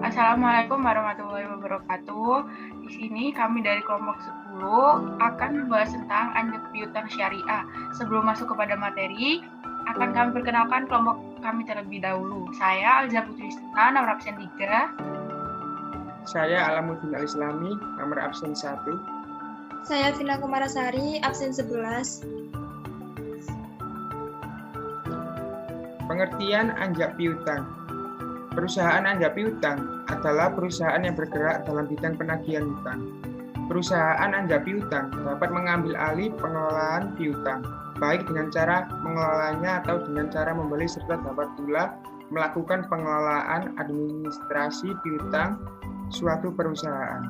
Assalamualaikum warahmatullahi wabarakatuh. Di sini kami dari kelompok 10 akan membahas tentang anjak piutang syariah. Sebelum masuk kepada materi, akan kami perkenalkan kelompok kami terlebih dahulu. Saya Alza Putrisna, nomor absen 3. Saya Alamuddin Al-Islami, nomor absen 1. Saya Vina Kumarasari, absen 11. Pengertian anjak piutang. Perusahaan anjak piutang adalah perusahaan yang bergerak dalam bidang penagihan hutang. Perusahaan anjak piutang dapat mengambil alih pengelolaan piutang, baik dengan cara mengelolanya atau dengan cara membeli serta dapat pula melakukan pengelolaan administrasi piutang suatu perusahaan.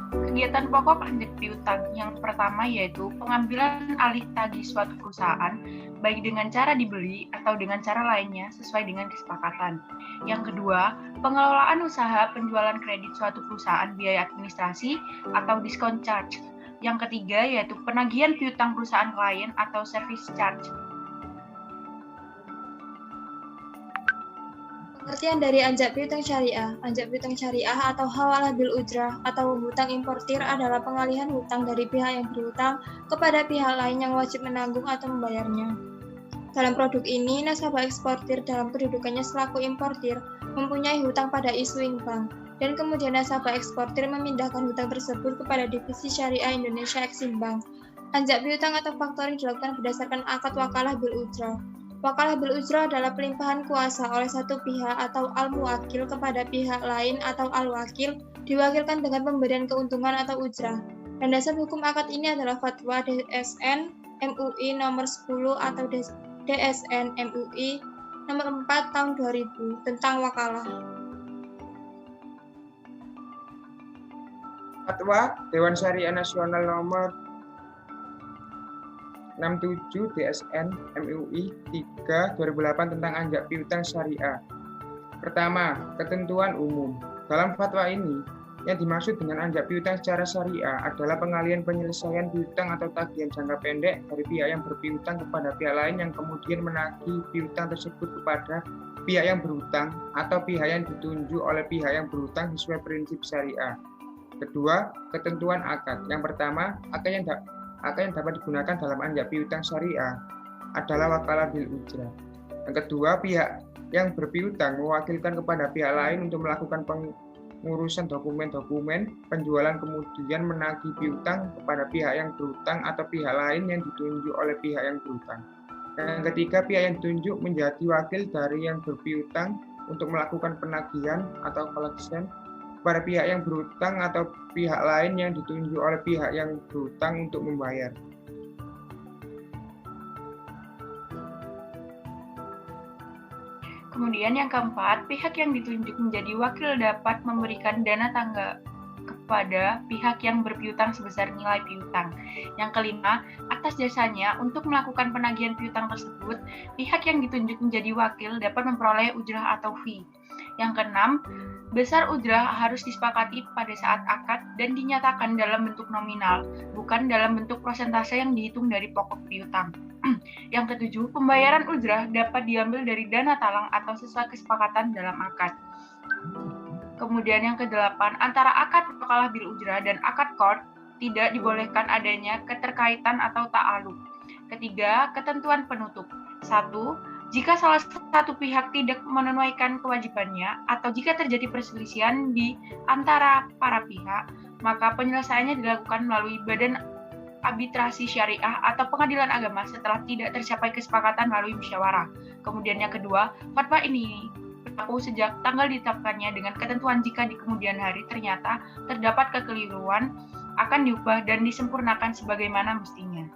Kegiatan pokok anjak piutang yang pertama yaitu pengambilan alih tagih suatu perusahaan, baik dengan cara dibeli atau dengan cara lainnya sesuai dengan kesepakatan. Yang kedua, pengelolaan usaha penjualan kredit suatu perusahaan biaya administrasi atau diskon charge. Yang ketiga yaitu penagihan piutang perusahaan klien atau service charge. Pengertian dari anjak piutang syariah. Anjak piutang syariah atau hawalah bil ujrah atau hutang importir adalah pengalihan hutang dari pihak yang berhutang kepada pihak lain yang wajib menanggung atau membayarnya. Dalam produk ini, nasabah eksportir dalam kedudukannya selaku importir mempunyai hutang pada issuing bank, dan kemudian nasabah eksportir memindahkan hutang tersebut kepada divisi syariah Indonesia Exim Bank. Anjak piutang atau faktoring dilakukan berdasarkan akad wakalah bil ujrah. Wakalah bil ujrah adalah pelimpahan kuasa oleh satu pihak atau al-muwakil kepada pihak lain atau al-wakil diwakilkan dengan pemberian keuntungan atau ujrah. Dan dasar hukum akad ini adalah fatwa DSN MUI nomor 10 atau DSN MUI nomor 4 tahun 2000 tentang wakalah. Fatwa Dewan Syariah Nasional nomor 67 DSN MUI 3 2008 tentang anjak piutang syariah. Pertama, ketentuan umum. Dalam fatwa ini, yang dimaksud dengan anjak piutang secara syariah adalah pengalihan penyelesaian piutang atau tagihan jangka pendek dari pihak yang berpiutang kepada pihak lain yang kemudian menagih piutang tersebut kepada pihak yang berhutang atau pihak yang ditunjuk oleh pihak yang berhutang sesuai prinsip syariah. Kedua, ketentuan akad. Yang pertama, akad yang dapat digunakan dalam anjak piutang syariah adalah wakalah bil ujrah. Yang kedua, pihak yang berpiutang mewakilkan kepada pihak lain untuk melakukan pengurusan dokumen-dokumen penjualan kemudian menagih piutang kepada pihak yang berhutang atau pihak lain yang ditunjuk oleh pihak yang berhutang. Yang ketiga, pihak yang ditunjuk menjadi wakil dari yang berpiutang untuk melakukan penagihan atau collection pada pihak yang berhutang atau pihak lain yang ditunjuk oleh pihak yang berhutang untuk membayar. Kemudian yang keempat, pihak yang ditunjuk menjadi wakil dapat memberikan dana tangga kepada pihak yang berpiutang sebesar nilai piutang. Yang kelima, atas jasanya untuk melakukan penagihan piutang tersebut, pihak yang ditunjuk menjadi wakil dapat memperoleh ujrah atau fee. Yang keenam, besar ujrah harus disepakati pada saat akad dan dinyatakan dalam bentuk nominal, bukan dalam bentuk persentase yang dihitung dari pokok piutang. Yang ketujuh, pembayaran ujrah dapat diambil dari dana talang atau sesuai kesepakatan dalam akad. Kemudian yang kedelapan, antara akad wakalah bil ujrah dan akad qard tidak dibolehkan adanya keterkaitan atau ta'aluk. Ketiga, ketentuan penutup. 1. Jika salah satu pihak tidak menunaikan kewajibannya atau jika terjadi perselisihan di antara para pihak, maka penyelesaiannya dilakukan melalui badan arbitrasi syariah atau pengadilan agama setelah tidak tercapai kesepakatan melalui musyawarah. Kemudian yang kedua, fatwa ini berlaku sejak tanggal ditetapkannya dengan ketentuan jika di kemudian hari ternyata terdapat kekeliruan akan diubah dan disempurnakan sebagaimana mestinya.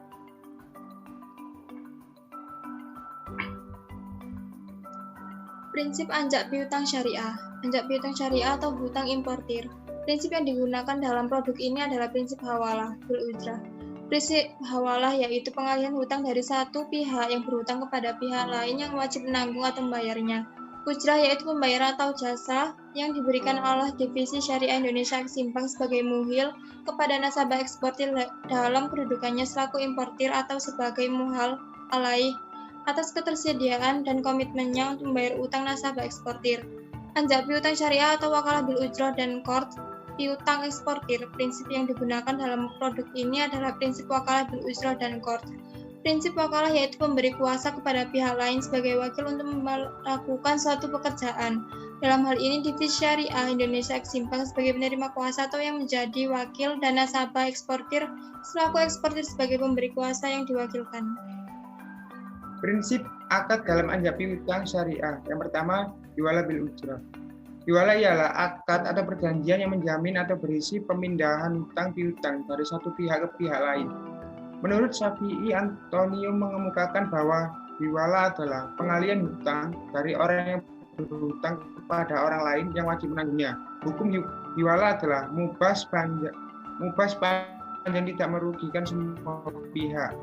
Prinsip anjak piutang syariah. Anjak piutang syariah atau hutang importir. Prinsip yang digunakan dalam produk ini adalah prinsip hawalah bil ujrah. Prinsip hawalah yaitu pengalihan hutang dari satu pihak yang berhutang kepada pihak lain yang wajib menanggung atau membayarnya. Ujrah yaitu pembayaran atau jasa yang diberikan oleh divisi syariah Indonesia Exim Bank sebagai muhil kepada nasabah eksportir dalam kedudukannya selaku importir atau sebagai muhal alaih atas ketersediaan dan komitmennya untuk membayar utang nasabah eksportir. Anjak piutang syariah atau wakalah bil ujroh dan qard piutang eksportir. Prinsip yang digunakan dalam produk ini adalah prinsip wakalah bil ujroh dan qard. Prinsip wakalah yaitu memberi kuasa kepada pihak lain sebagai wakil untuk melakukan suatu pekerjaan. Dalam hal ini, Divisi Syariah Indonesia Eksimpang sebagai penerima kuasa atau yang menjadi wakil dan nasabah eksportir selaku eksportir sebagai pemberi kuasa yang diwakilkan. Prinsip akad dalam anjak piutang syariah. Yang pertama, iwala bil ujrah. Iwala ialah akad atau perjanjian yang menjamin atau berisi pemindahan hutang piutang dari satu pihak ke pihak lain. Menurut Syafi'i, Antonio mengemukakan bahwa iwala adalah pengalian hutang dari orang yang berhutang kepada orang lain yang wajib menanggungnya. Hukum iwala adalah mubah sepanjang tidak merugikan semua pihak.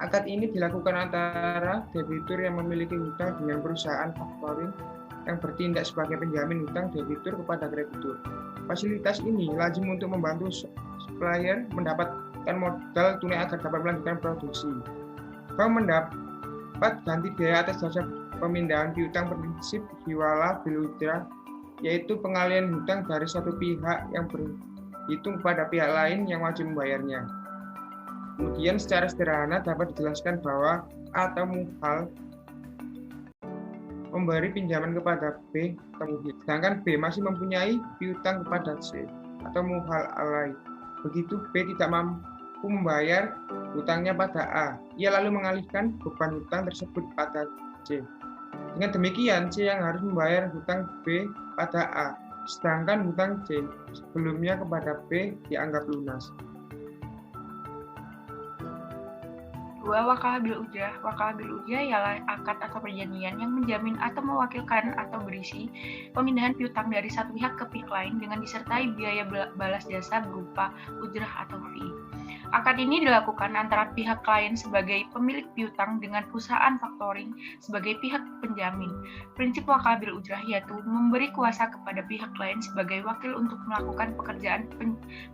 Akad ini dilakukan antara debitur yang memiliki hutang dengan perusahaan faktoring yang bertindak sebagai penjamin hutang debitur kepada kreditur. Fasilitas ini lazim untuk membantu supplier mendapatkan modal tunai agar dapat melanjutkan produksi. Bank mendapat ganti biaya atas jasa pemindahan piutang. Prinsip hiwala bil ujrah yaitu pengalian hutang dari satu pihak yang berhitung kepada pihak lain yang wajib membayarnya. Kemudian secara sederhana dapat dijelaskan bahwa A atau muhal memberi pinjaman kepada B atau muhil, sedangkan B masih mempunyai piutang kepada C atau muhal alai. Begitu B tidak mampu membayar hutangnya pada A, ia lalu mengalihkan beban hutang tersebut pada C. Dengan demikian, C yang harus membayar hutang B pada A, sedangkan hutang C sebelumnya kepada B dianggap lunas. 2. Wakalah bil ujrah. Wakalah bil ujrah ialah akad atau perjanjian yang menjamin atau mewakilkan atau berisi pemindahan piutang dari satu pihak ke pihak lain dengan disertai biaya balas jasa berupa ujrah atau fee. Akad ini dilakukan antara pihak klien sebagai pemilik piutang dengan perusahaan faktoring sebagai pihak penjamin. Prinsip wakalah bil ujrah yaitu memberi kuasa kepada pihak klien sebagai wakil untuk melakukan pekerjaan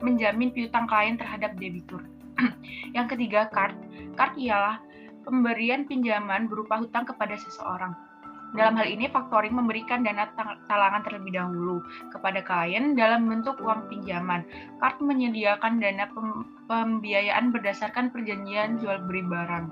menjamin piutang klien terhadap debitur. Yang ketiga, qard. Qard ialah pemberian pinjaman berupa hutang kepada seseorang. Dalam hal ini, faktoring memberikan dana talangan terlebih dahulu kepada klien dalam bentuk uang pinjaman. Qard menyediakan dana pembiayaan berdasarkan perjanjian jual beli barang.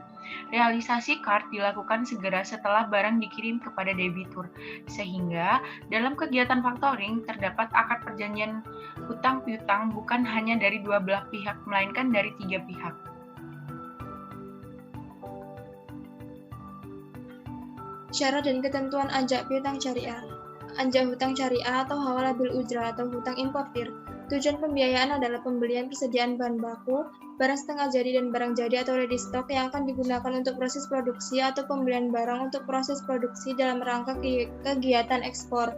Realisasi qard dilakukan segera setelah barang dikirim kepada debitur, sehingga dalam kegiatan faktoring terdapat akad perjanjian hutang piutang bukan hanya dari dua belah pihak, melainkan dari tiga pihak. Syarat dan ketentuan anjak piutang syariah. Anjak hutang syariah atau hawalah bil ujrah atau hutang importir. Tujuan pembiayaan adalah pembelian persediaan bahan baku, barang setengah jadi dan barang jadi atau ready stock yang akan digunakan untuk proses produksi atau pembelian barang untuk proses produksi dalam rangka kegiatan ekspor.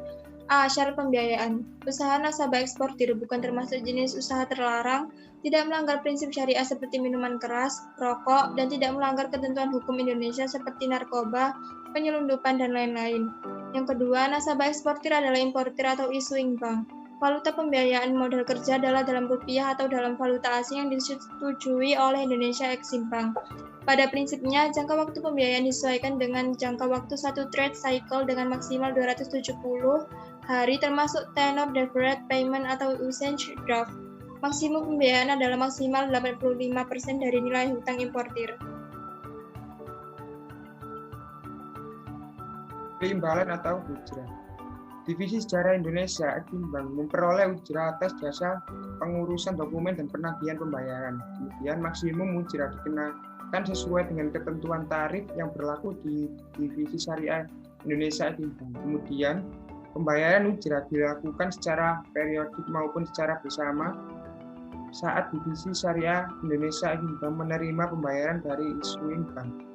A. Syarat pembiayaan. Usaha nasabah eksportir bukan termasuk jenis usaha terlarang, tidak melanggar prinsip syariah seperti minuman keras, rokok, dan tidak melanggar ketentuan hukum Indonesia seperti narkoba, penyelundupan, dan lain-lain. Yang kedua, nasabah eksportir adalah importir atau issuing bank. Valuta pembiayaan modal kerja adalah dalam rupiah atau dalam valuta asing yang disetujui oleh Indonesia Eksimpang. Pada prinsipnya, jangka waktu pembiayaan disesuaikan dengan jangka waktu satu trade cycle dengan maksimal 270 hari termasuk tenor deferred payment atau usage draft. Maksimum pembiayaan adalah maksimal 85% dari nilai hutang importir. Peimbalan atau ujrah. Divisi Sejarah Indonesia Eksimpang memperoleh ujrah atas jasa pengurusan dokumen dan penagihan pembayaran. Kemudian maksimum ujrah dikenakan sesuai dengan ketentuan tarif yang berlaku di Divisi Syariah Indonesia Eksimpang. Kemudian pembayaran ujrah dilakukan secara periodik maupun secara bersama saat Divisi Syariah Indonesia Eksimpang menerima pembayaran dari issuing bank.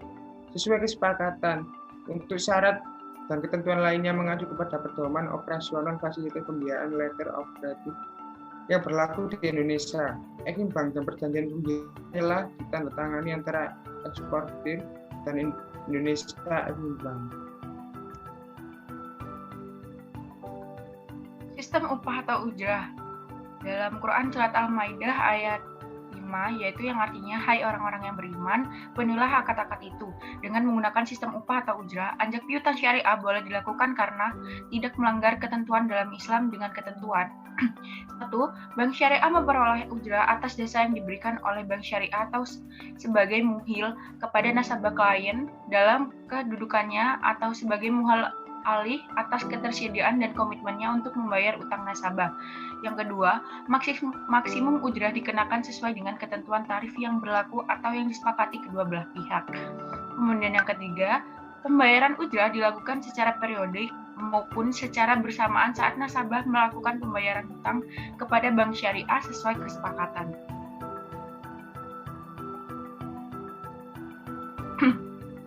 Sesuai kesepakatan, untuk syarat dan ketentuan lainnya mengacu kepada pedoman operasional fasilitas pembiayaan letter of credit yang berlaku di Indonesia. Eksimpang dan perjanjian pembiayaan telah ditandatangani antara eksportir dan Indonesia Eksimpang. Sistem upah atau ujrah. Dalam Quran Surat Al-Maidah ayat 5 kelima, yaitu yang artinya hai orang-orang yang beriman, penuhilah akad-akad itu. Dengan menggunakan sistem upah atau ujrah, anjak piutang syariah boleh dilakukan karena tidak melanggar ketentuan dalam Islam dengan ketentuan. 1. Bank syariah memperoleh ujrah atas jasa yang diberikan oleh bank syariah atau sebagai muhil kepada nasabah klien dalam kedudukannya atau sebagai muhal alih atas ketersediaan dan komitmennya untuk membayar utang nasabah. Yang kedua, maksimum ujrah dikenakan sesuai dengan ketentuan tarif yang berlaku atau yang disepakati kedua belah pihak. Kemudian yang ketiga, pembayaran ujrah dilakukan secara periodik maupun secara bersamaan saat nasabah melakukan pembayaran hutang kepada bank syariah sesuai kesepakatan.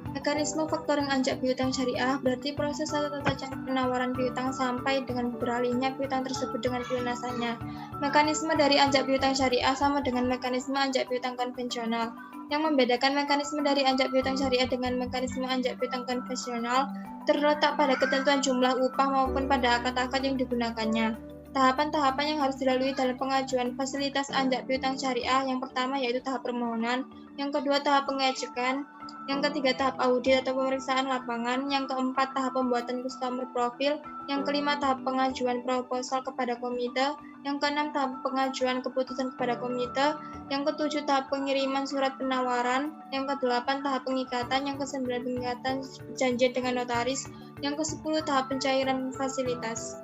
Mekanisme faktoring anjak piutang syariah berarti proses atau tata cara penawaran piutang sampai dengan beralihnya piutang tersebut dengan pelunasannya. Mekanisme dari anjak piutang syariah sama dengan mekanisme anjak piutang konvensional. Yang membedakan mekanisme dari anjak piutang syariah dengan mekanisme anjak piutang konvensional terletak pada ketentuan jumlah upah maupun pada akad-akad yang digunakannya. Tahapan-tahapan yang harus dilalui dalam pengajuan fasilitas anjak piutang syariah yang pertama yaitu tahap permohonan, yang kedua tahap pengajuan, yang ketiga tahap audit atau pemeriksaan lapangan, yang keempat tahap pembuatan customer profile, yang kelima tahap pengajuan proposal kepada komite, yang keenam tahap pengajuan keputusan kepada komite, yang ketujuh tahap pengiriman surat penawaran, yang kedelapan tahap pengikatan, yang kesembilan pengikatan janji dengan notaris, yang kesepuluh tahap pencairan fasilitas.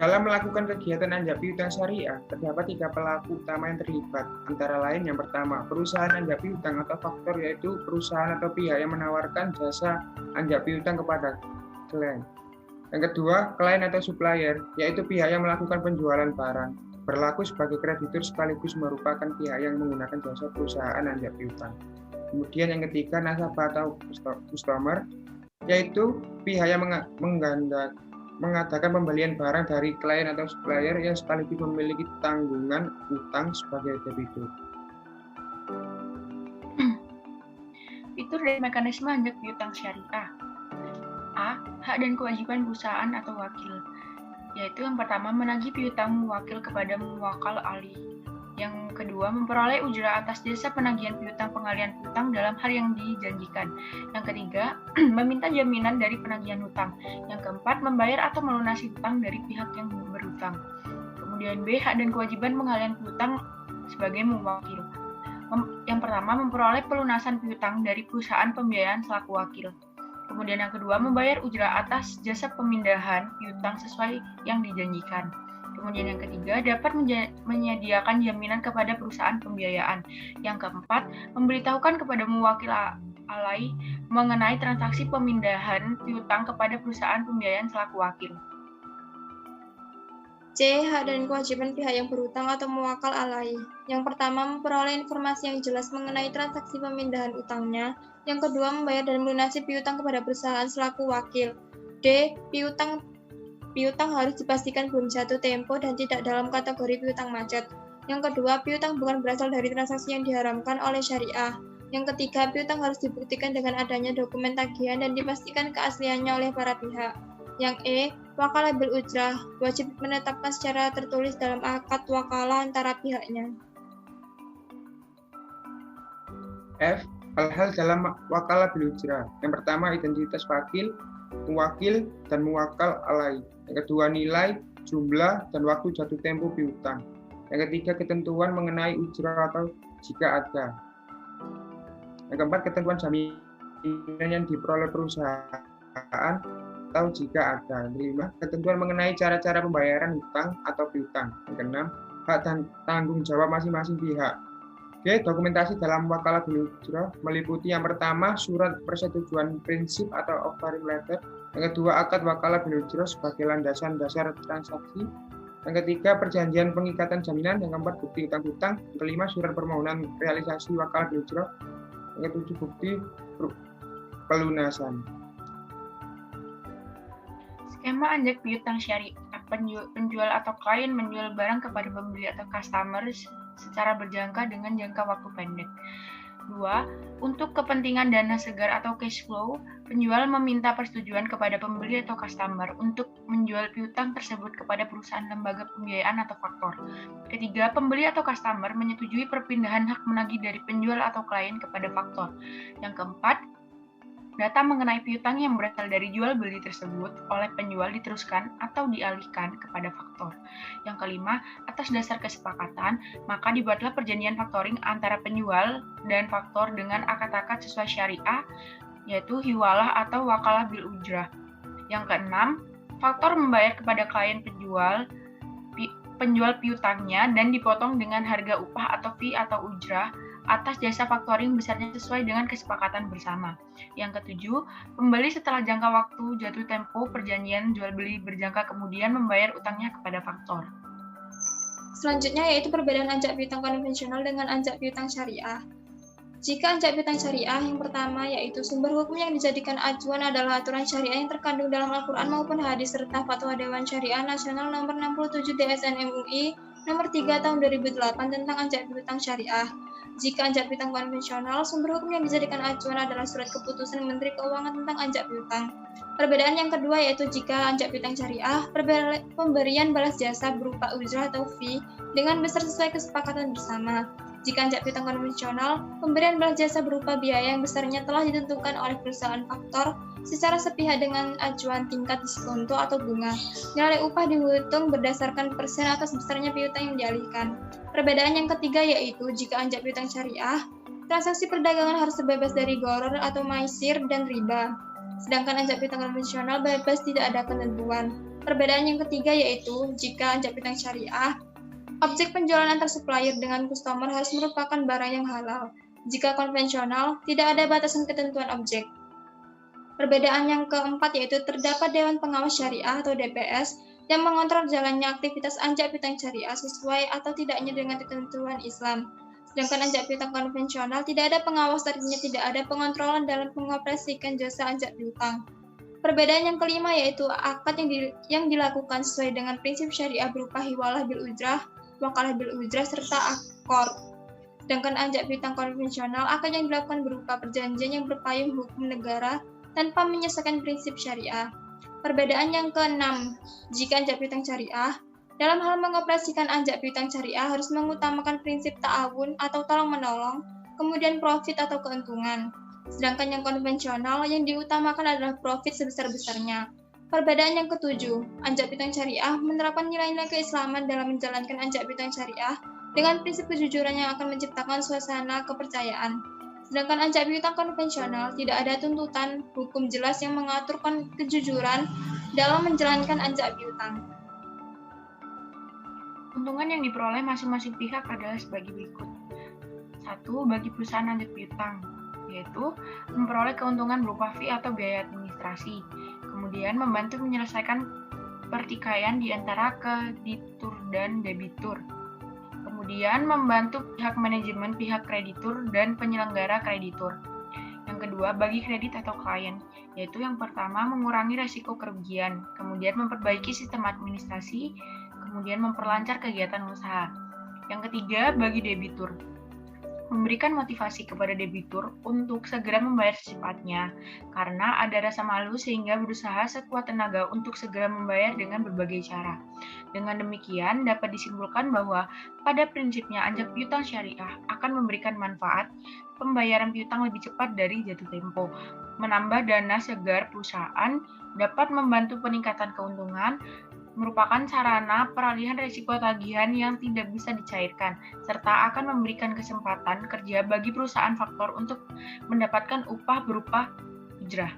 Dalam melakukan kegiatan anjak piutang syariah, terdapat 3 pelaku utama yang terlibat, antara lain yang pertama, perusahaan anjak piutang atau faktor yaitu perusahaan atau pihak yang menawarkan jasa anjak piutang kepada klien. Yang kedua, klien atau supplier, yaitu pihak yang melakukan penjualan barang, berlaku sebagai kreditur sekaligus merupakan pihak yang menggunakan jasa perusahaan anjak piutang. Kemudian yang ketiga, nasabah atau customer, yaitu pihak yang mengadakan pembelian barang dari klien atau supplier yang sekaligus memiliki tanggungan utang sebagai debitur. Fitur dari mekanisme anjak piutang syariah. A. Hak dan kewajiban perusahaan atau wakil, yaitu yang pertama menagih piutang muwakil kepada muwakal alih. Yang kedua, memperoleh ujrah atas jasa penagihan piutang pengalihan piutang dalam hal yang dijanjikan. Yang ketiga, meminta jaminan dari penagihan hutang. Yang keempat, membayar atau melunasi hutang dari pihak yang berhutang. Kemudian B, hak dan kewajiban pengalihan piutang sebagai muwakil. Yang pertama, memperoleh pelunasan piutang dari perusahaan pembiayaan selaku wakil. Kemudian yang kedua, membayar ujrah atas jasa pemindahan piutang sesuai yang dijanjikan. Kemudian yang ketiga, dapat menyediakan jaminan kepada perusahaan pembiayaan. Yang keempat, memberitahukan kepada muwakil alai mengenai transaksi pemindahan piutang kepada perusahaan pembiayaan selaku wakil. C. Hak dan kewajiban pihak yang berhutang atau muwakal alai. Yang pertama, memperoleh informasi yang jelas mengenai transaksi pemindahan utangnya. Yang kedua, membayar dan melunasi piutang kepada perusahaan selaku wakil. D. Piutang harus dipastikan belum jatuh tempo dan tidak dalam kategori piutang macet. Yang kedua, piutang bukan berasal dari transaksi yang diharamkan oleh syariah. Yang ketiga, piutang harus dibuktikan dengan adanya dokumen tagihan dan dipastikan keasliannya oleh para pihak. Yang E, wakalah bil ujrah, wajib menetapkan secara tertulis dalam akad wakalah antara pihaknya. F, hal-hal dalam wakalah bil ujrah. Yang pertama, identitas wakil, muwakil, dan muwakal alai. Yang kedua, nilai, jumlah, dan waktu jatuh tempo piutang. Yang ketiga, ketentuan mengenai ujrah atau jika ada. Yang keempat, ketentuan jaminan yang diperoleh perusahaan atau jika ada. Yang kelima, ketentuan mengenai cara-cara pembayaran hutang atau piutang. Yang keenam, hak dan tanggung jawab masing-masing pihak. Oke, dokumentasi dalam wakalah bil ujrah meliputi yang pertama, surat persetujuan prinsip atau offering letter. Yang kedua, akad wakalah bil ujrah sebagai landasan dasar transaksi. Yang ketiga, perjanjian pengikatan jaminan. Yang keempat, bukti utang-piutang. Yang kelima, surat permohonan realisasi wakalah bil ujrah. Yang ketujuh, bukti pelunasan. Skema anjak piutang syariah. Penjual atau klien menjual barang kepada pembeli atau customer secara berjangka dengan jangka waktu pendek. 2. Untuk kepentingan dana segar atau cash flow, penjual meminta persetujuan kepada pembeli atau customer untuk menjual piutang tersebut kepada perusahaan lembaga pembiayaan atau faktor. Ketiga, pembeli atau customer menyetujui perpindahan hak menagih dari penjual atau klien kepada faktor. Yang keempat, data mengenai piutang yang berasal dari jual beli tersebut oleh penjual diteruskan atau dialihkan kepada faktor. Yang kelima, atas dasar kesepakatan, maka dibuatlah perjanjian faktoring antara penjual dan faktor dengan akad-akad sesuai syariah, yaitu hiwalah atau wakalah bil ujrah. Yang keenam, faktor membayar kepada klien penjual piutangnya dan dipotong dengan harga upah atau fee atau ujrah atas jasa faktoring besarnya sesuai dengan kesepakatan bersama. Yang ketujuh, pembeli setelah jangka waktu jatuh tempo perjanjian jual beli berjangka kemudian membayar utangnya kepada faktor. Selanjutnya yaitu perbedaan anjak piutang konvensional dengan anjak piutang syariah. Jika anjak piutang syariah, yang pertama yaitu sumber hukum yang dijadikan acuan adalah aturan syariah yang terkandung dalam Al-Quran maupun hadis serta Fatwa Dewan Syariah Nasional nomor 67 DSN MUI nomor 3 tahun 2008 tentang anjak piutang syariah. Jika anjak piutang konvensional, sumber hukum yang dijadikan acuan adalah surat keputusan Menteri Keuangan tentang anjak piutang. Perbedaan yang kedua yaitu jika anjak piutang syariah, pemberian balas jasa berupa ujrah atau fee dengan besar sesuai kesepakatan bersama. Jika anjak piutang konvensional, pemberian balas jasa berupa biaya yang besarnya telah ditentukan oleh perusahaan faktor secara sepihak dengan acuan tingkat diskonto atau bunga. Nilai upah dihitung berdasarkan persen atas besarnya piutang yang dialihkan. Perbedaan yang ketiga yaitu jika anjak piutang syariah, transaksi perdagangan harus bebas dari gharar atau maisir dan riba. Sedangkan anjak piutang konvensional bebas, tidak ada ketentuan. Perbedaan yang ketiga yaitu jika anjak piutang syariah, objek penjualan antar supplier dengan customer harus merupakan barang yang halal. Jika konvensional, tidak ada batasan ketentuan objek. Perbedaan yang keempat yaitu terdapat Dewan Pengawas Syariah atau DPS yang mengontrol jalannya aktivitas anjak piutang syariah sesuai atau tidaknya dengan ketentuan Islam. Sedangkan anjak piutang konvensional tidak ada pengawas, artinya tidak ada pengontrolan dalam mengoperasikan jasa anjak piutang. Perbedaan yang kelima yaitu akad yang dilakukan sesuai dengan prinsip syariah berupa hiwalah bil ujrah, wakalah bil ujrah, serta akord. Sedangkan anjak piutang konvensional, akad yang dilakukan berupa perjanjian yang berpayung hukum negara tanpa menyelesaikan prinsip syariah. Perbedaan yang keenam, jika anjak piutang syariah, dalam hal mengoperasikan anjak piutang syariah harus mengutamakan prinsip ta'awun atau tolong-menolong, kemudian profit atau keuntungan. Sedangkan yang konvensional yang diutamakan adalah profit sebesar-besarnya. Perbedaan yang ketujuh, anjak piutang syariah menerapkan nilai-nilai keislaman dalam menjalankan anjak piutang syariah dengan prinsip kejujuran yang akan menciptakan suasana kepercayaan. Sedangkan anjak piutang konvensional tidak ada tuntutan hukum jelas yang mengaturkan kejujuran dalam menjalankan anjak piutang. Keuntungan yang diperoleh masing-masing pihak adalah sebagai berikut. 1. Bagi perusahaan anjak piutang, yaitu memperoleh keuntungan berupa fee atau biaya administrasi, kemudian membantu menyelesaikan pertikaian di antara kreditur dan debitur, kemudian membantu pihak manajemen, pihak kreditur, dan penyelenggara kreditur. Yang kedua, bagi kredit atau klien, yaitu yang pertama mengurangi resiko kerugian, kemudian memperbaiki sistem administrasi, kemudian memperlancar kegiatan usaha. Yang ketiga, bagi debitur, memberikan motivasi kepada debitur untuk segera membayar secepatnya, karena ada rasa malu sehingga berusaha sekuat tenaga untuk segera membayar dengan berbagai cara. Dengan demikian, dapat disimpulkan bahwa pada prinsipnya anjak piutang syariah akan memberikan manfaat pembayaran piutang lebih cepat dari jatuh tempo, menambah dana segar perusahaan, dapat membantu peningkatan keuntungan, merupakan sarana peralihan risiko tagihan yang tidak bisa dicairkan, serta akan memberikan kesempatan kerja bagi perusahaan faktor untuk mendapatkan upah berupa ujrah.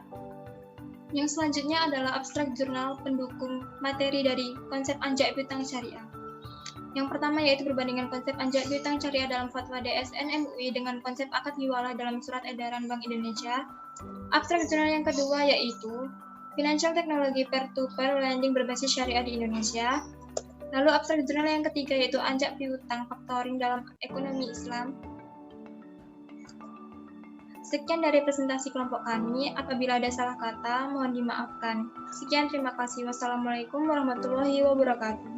Yang selanjutnya adalah abstrak jurnal pendukung materi dari konsep anjak piutang syariah. Yang pertama yaitu perbandingan konsep anjak piutang syariah dalam Fatwa DSN MUI dengan konsep akad hiwalah dalam Surat Edaran Bank Indonesia. Abstrak jurnal yang kedua yaitu Financial Technology Peer-to-Peer Lending berbasis syariah di Indonesia. Lalu abstrak jurnal yang ketiga yaitu anjak piutang faktoring dalam ekonomi Islam. Sekian dari presentasi kelompok kami. Apabila ada salah kata, mohon dimaafkan. Sekian, terima kasih. Wassalamualaikum warahmatullahi wabarakatuh.